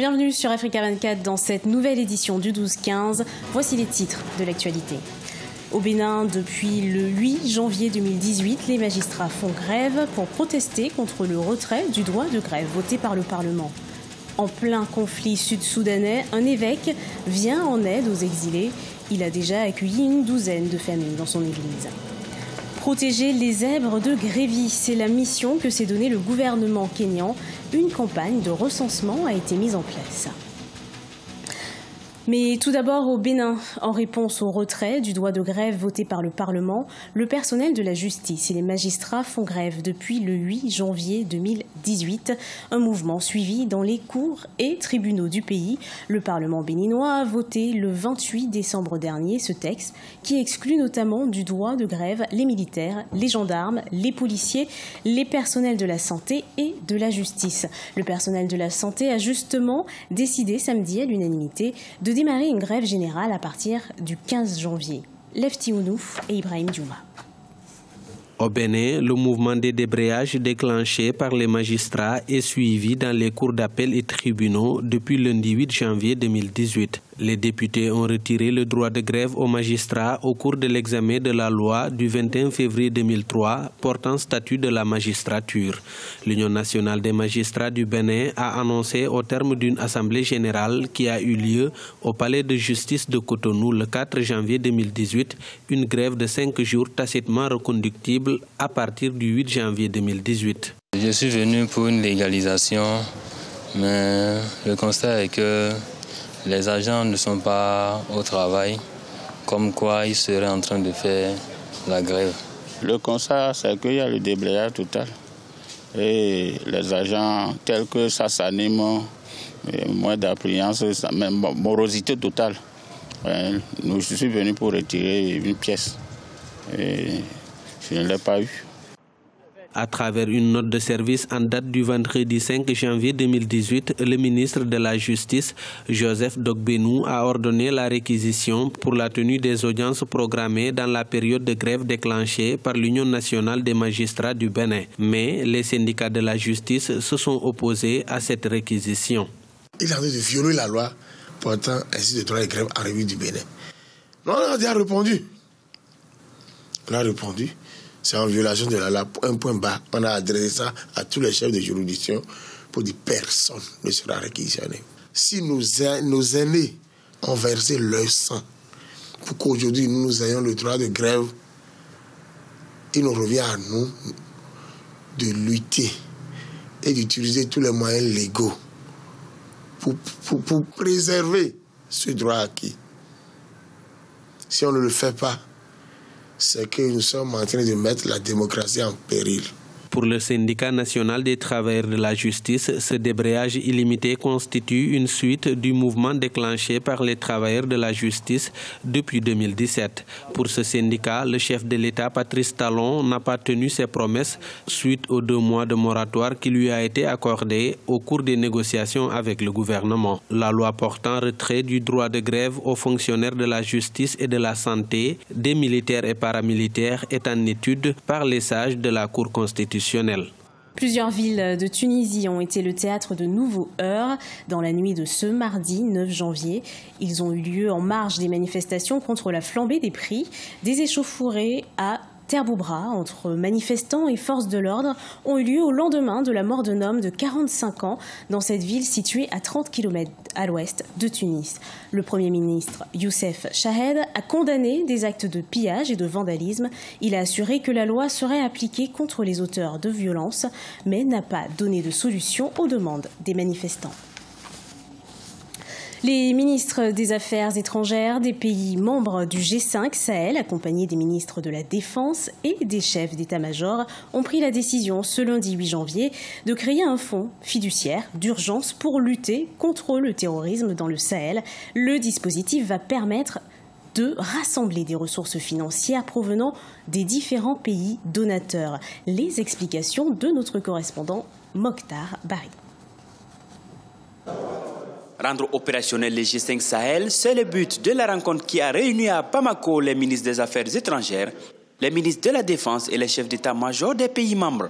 Bienvenue sur Africa 24 dans cette nouvelle édition du 12-15. Voici les titres de l'actualité. Au Bénin, depuis le 8 janvier 2018, les magistrats font grève pour protester contre le retrait du droit de grève voté par le Parlement. En plein conflit sud-soudanais, un évêque vient en aide aux exilés. Il a déjà accueilli une douzaine de familles dans son église. Protéger les zèbres de Grévy, c'est la mission que s'est donnée le gouvernement kényan. Une campagne de recensement a été mise en place. Mais tout d'abord au Bénin, en réponse au retrait du droit de grève voté par le Parlement, le personnel de la justice et les magistrats font grève depuis le 8 janvier 2018, un mouvement suivi dans les cours et tribunaux du pays. Le Parlement béninois a voté le 28 décembre dernier ce texte qui exclut notamment du droit de grève les militaires, les gendarmes, les policiers, les personnels de la santé et de la justice. Le personnel de la santé a justement décidé samedi à l'unanimité de démarrer une grève générale à partir du 15 janvier. Lefti Ounouf et Ibrahim Diouma. Au Bénin, le mouvement de débrayage déclenché par les magistrats est suivi dans les cours d'appel et tribunaux depuis lundi 8 janvier 2018. Les députés ont retiré le droit de grève aux magistrats au cours de l'examen de la loi du 21 février 2003 portant statut de la magistrature. L'Union nationale des magistrats du Bénin a annoncé au terme d'une assemblée générale qui a eu lieu au palais de justice de Cotonou le 4 janvier 2018 une grève de 5 jours tacitement reconductible à partir du 8 janvier 2018. Je suis venu pour une légalisation, mais le constat est que les agents ne sont pas au travail, comme quoi ils seraient en train de faire la grève. Le constat, c'est qu'il y a le débrayage total. Et les agents, tels que ça s'anime, moins d'appréhension, même morosité totale. Je suis venu pour retirer une pièce. Et je ne l'ai pas eu. À travers une note de service en date du vendredi 5 janvier 2018, le ministre de la Justice, Joseph Dogbenou, a ordonné la réquisition pour la tenue des audiences programmées dans la période de grève déclenchée par l'Union nationale des magistrats du Bénin. Mais les syndicats de la justice se sont opposés à cette réquisition. Il a envie de violer la loi portant ainsi de droit de grève en République du Bénin. Non, on a déjà répondu. On a répondu. C'est en violation de la loi, un point bas. On a adressé ça à tous les chefs de juridiction pour dire personne ne sera réquisitionné. Si nos aînés ont versé leur sang pour qu'aujourd'hui nous ayons le droit de grève, il nous revient à nous de lutter et d'utiliser tous les moyens légaux pour préserver ce droit acquis. Si on ne le fait pas, c'est que nous sommes en train de mettre la démocratie en péril. Pour le syndicat national des travailleurs de la justice, ce débrayage illimité constitue une suite du mouvement déclenché par les travailleurs de la justice depuis 2017. Pour ce syndicat, le chef de l'État, Patrice Talon, n'a pas tenu ses promesses suite aux 2 mois de moratoire qui lui a été accordé au cours des négociations avec le gouvernement. La loi portant retrait du droit de grève aux fonctionnaires de la justice et de la santé, des militaires et paramilitaires est en étude par les sages de la Cour constitutionnelle. Plusieurs villes de Tunisie ont été le théâtre de nouveaux heurts dans la nuit de ce mardi 9 janvier. Ils ont eu lieu en marge des manifestations contre la flambée des prix. Des échauffourées à Terboubra entre manifestants et forces de l'ordre ont eu lieu au lendemain de la mort d'un homme de 45 ans dans cette ville située à 30 km à l'ouest de Tunis. Le Premier ministre Youssef Chahed a condamné des actes de pillage et de vandalisme. Il a assuré que la loi serait appliquée contre les auteurs de violences, mais n'a pas donné de solution aux demandes des manifestants. Les ministres des Affaires étrangères des pays membres du G5 Sahel, accompagnés des ministres de la Défense et des chefs d'état-major, ont pris la décision ce lundi 8 janvier de créer un fonds fiduciaire d'urgence pour lutter contre le terrorisme dans le Sahel. Le dispositif va permettre de rassembler des ressources financières provenant des différents pays donateurs. Les explications de notre correspondant Mokhtar Bari. Rendre opérationnel les G5 Sahel, c'est le but de la rencontre qui a réuni à Bamako les ministres des Affaires étrangères, les ministres de la Défense et les chefs d'état-major des pays membres.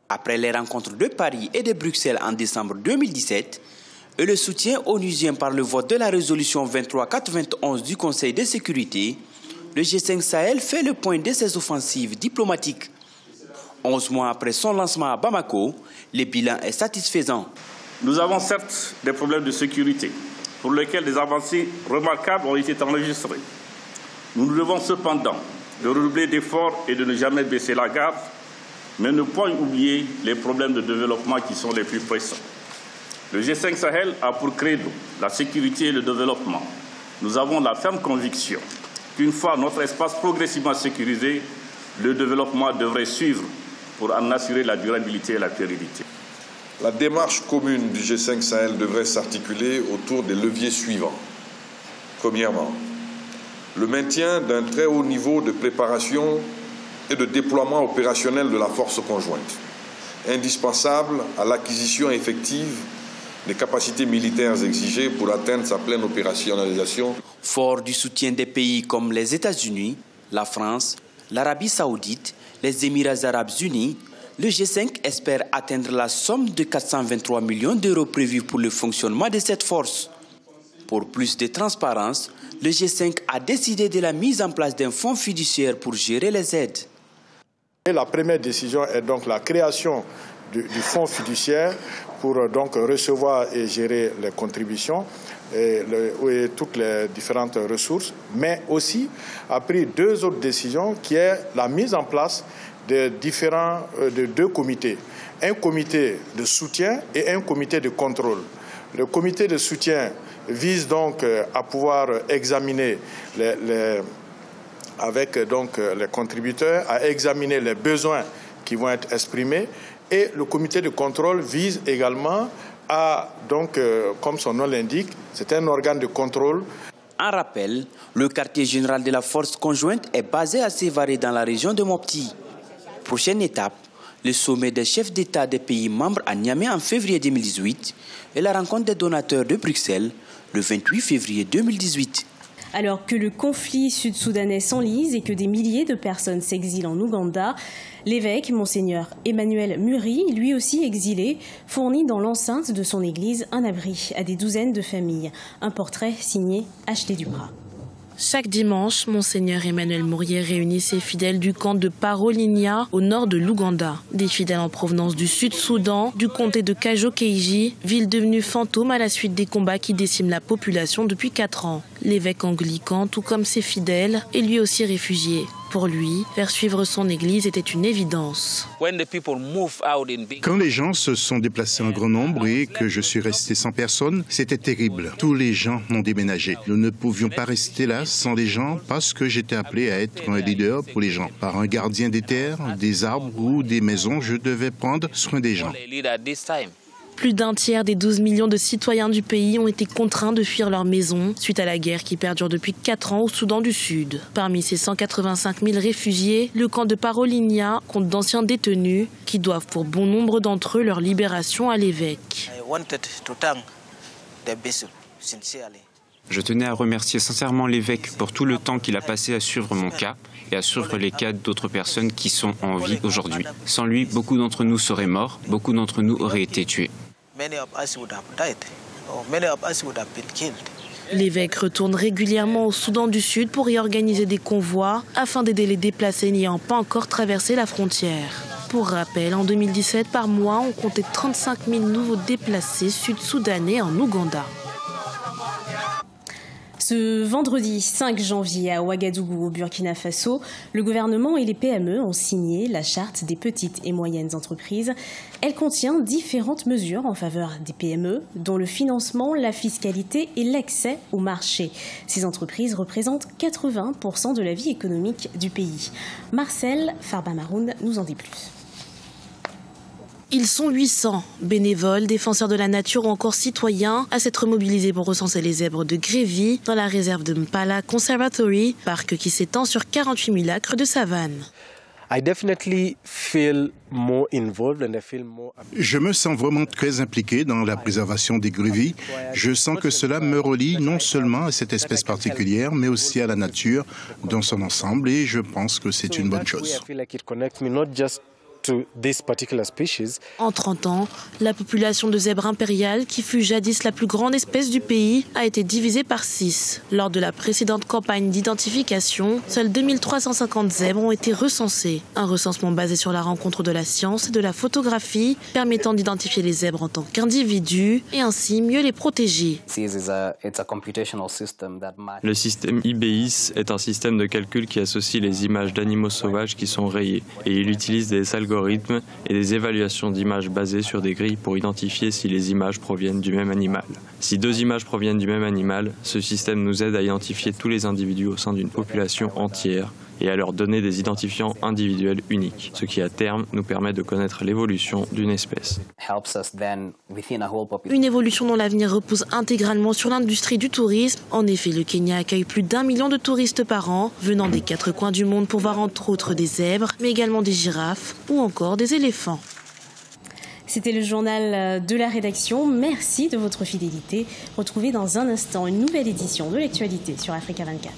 Après les rencontres de Paris et de Bruxelles en décembre 2017, et le soutien onusien par le vote de la résolution 23/421 du Conseil de sécurité, le G5 Sahel fait le point de ses offensives diplomatiques. 11 mois après son lancement à Bamako, le bilan est satisfaisant. Nous avons certes des problèmes de sécurité, pour lesquels des avancées remarquables ont été enregistrées. Nous nous devons cependant de redoubler d'efforts et de ne jamais baisser la garde, mais ne pas oublier les problèmes de développement qui sont les plus pressants. Le G5 Sahel a pour credo la sécurité et le développement. Nous avons la ferme conviction qu'une fois notre espace progressivement sécurisé, le développement devrait suivre pour en assurer la durabilité et la pérennité. La démarche commune du G5 Sahel devrait s'articuler autour des leviers suivants. Premièrement, le maintien d'un très haut niveau de préparation et de déploiement opérationnel de la force conjointe, indispensable à l'acquisition effective des capacités militaires exigées pour atteindre sa pleine opérationnalisation. Fort du soutien des pays comme les États-Unis, la France, l'Arabie saoudite, les Émirats arabes unis, le G5 espère atteindre la somme de 423 millions d'euros prévue pour le fonctionnement de cette force. Pour plus de transparence, le G5 a décidé de la mise en place d'un fonds fiduciaire pour gérer les aides. Et la première décision est donc la création du fonds fiduciaire pour donc recevoir et gérer les contributions et toutes les différentes ressources, mais aussi a pris deux autres décisions qui est la mise en place de deux comités. Un comité de soutien et un comité de contrôle. Le comité de soutien vise donc à pouvoir examiner avec donc les contributeurs, à examiner les besoins qui vont être exprimés. Et le comité de contrôle vise également à, donc, comme son nom l'indique, c'est un organe de contrôle. En rappel, le quartier général de la force conjointe est basé à Sévaré dans la région de Mopti. Prochaine étape, le sommet des chefs d'État des pays membres à Niamey en février 2018 et la rencontre des donateurs de Bruxelles le 28 février 2018. Alors que le conflit sud-soudanais s'enlise et que des milliers de personnes s'exilent en Ouganda, l'évêque, Monseigneur Emmanuel Muri, lui aussi exilé, fournit dans l'enceinte de son église un abri à des douzaines de familles. Un portrait signé Ashley Duprat. Chaque dimanche, Monseigneur Emmanuel Muri réunit ses fidèles du camp de Parolinia au nord de l'Ouganda. Des fidèles en provenance du Sud-Soudan, du comté de Kajo-Keiji, ville devenue fantôme à la suite des combats qui déciment la population depuis 4 ans. L'évêque anglican, tout comme ses fidèles, est lui aussi réfugié. Pour lui, faire suivre son église était une évidence. Quand les gens se sont déplacés en grand nombre et que je suis resté sans personne, c'était terrible. Tous les gens ont déménagé. Nous ne pouvions pas rester là sans les gens parce que j'étais appelé à être un leader pour les gens. Par un gardien des terres, des arbres ou des maisons, je devais prendre soin des gens. Plus d'un tiers des 12 millions de citoyens du pays ont été contraints de fuir leur maison suite à la guerre qui perdure depuis 4 ans au Soudan du Sud. Parmi ces 185 000 réfugiés, le camp de Parolinia compte d'anciens détenus qui doivent pour bon nombre d'entre eux leur libération à l'évêque. Je tenais à remercier sincèrement l'évêque pour tout le temps qu'il a passé à suivre mon cas et à suivre les cas d'autres personnes qui sont en vie aujourd'hui. Sans lui, beaucoup d'entre nous seraient morts, beaucoup d'entre nous auraient été tués. L'évêque retourne régulièrement au Soudan du Sud pour y organiser des convois afin d'aider les déplacés n'ayant pas encore traversé la frontière. Pour rappel, en 2017, par mois, on comptait 35 000 nouveaux déplacés sud-soudanais en Ouganda. Ce vendredi 5 janvier à Ouagadougou, au Burkina Faso, le gouvernement et les PME ont signé la charte des petites et moyennes entreprises. Elle contient différentes mesures en faveur des PME, dont le financement, la fiscalité et l'accès au marché. Ces entreprises représentent 80% de la vie économique du pays. Marcel Farba-Maroun nous en dit plus. Ils sont 800, bénévoles, défenseurs de la nature ou encore citoyens, à s'être mobilisés pour recenser les zèbres de Grévy dans la réserve de Mpala Conservatory, parc qui s'étend sur 48 000 acres de savane. Je me sens vraiment très impliqué dans la préservation des grévies. Je sens que cela me relie non seulement à cette espèce particulière, mais aussi à la nature dans son ensemble et je pense que c'est une bonne chose. En 30 ans, la population de zèbres impériales, qui fut jadis la plus grande espèce du pays, a été divisée par 6. Lors de la précédente campagne d'identification, seuls 2350 zèbres ont été recensés. Un recensement basé sur la rencontre de la science et de la photographie, permettant d'identifier les zèbres en tant qu'individus et ainsi mieux les protéger. Le système IBIS est un système de calcul qui associe les images d'animaux sauvages qui sont rayées, et il utilise des algorithmes et des évaluations d'images basées sur des grilles pour identifier si les images proviennent du même animal. Si 2 images proviennent du même animal, ce système nous aide à identifier tous les individus au sein d'une population entière et à leur donner des identifiants individuels uniques, ce qui à terme nous permet de connaître l'évolution d'une espèce. Une évolution dont l'avenir repose intégralement sur l'industrie du tourisme. En effet, le Kenya accueille plus d'1 million de touristes par an, venant des 4 coins du monde pour voir entre autres des zèbres, mais également des girafes ou encore des éléphants. C'était le journal de la rédaction. Merci de votre fidélité. Retrouvez dans un instant une nouvelle édition de l'actualité sur Africa 24.